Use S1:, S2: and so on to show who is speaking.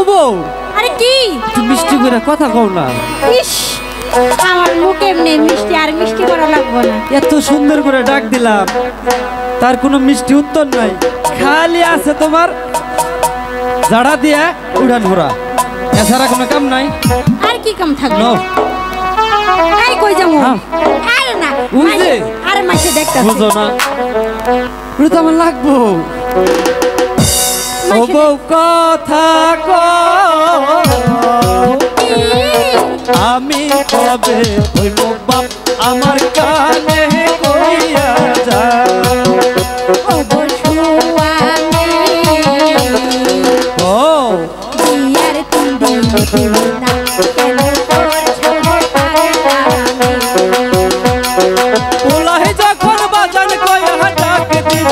S1: বউ
S2: আরে কি
S1: তুমি মিষ্টি করে কথা কও না।
S2: ইস আমার মুখ এমনি মিষ্টি, আর মিষ্টি করা লাগবে না।
S1: এত সুন্দর করে ডাক দিলাম, তার কোনো মিষ্টি উত্তর নাই, খালি আছে তোমার জাড়া দিয়ে উড়ান ঘোরা, এছাড়া কোনো কাম নাই।
S2: আর কি কাম থাকবে?
S1: নাও।
S2: এই কই যাবো?
S1: হ্যাঁ।
S2: আরে না
S1: বুঝলে?
S2: আরে মাসে দেখতাছি।
S1: বুঝো না, ওটা তো আমার লাগবো। ও বউ কথা কও, আমি কবে হইব বাপ আমার কানে কইয়া যাও।
S2: ও বসুয়ানে
S1: ও
S2: ইয়ার তুমি না কেন করছো পাগলামি?
S1: ওলাই যখন বাজান কইয়া ডাক দিব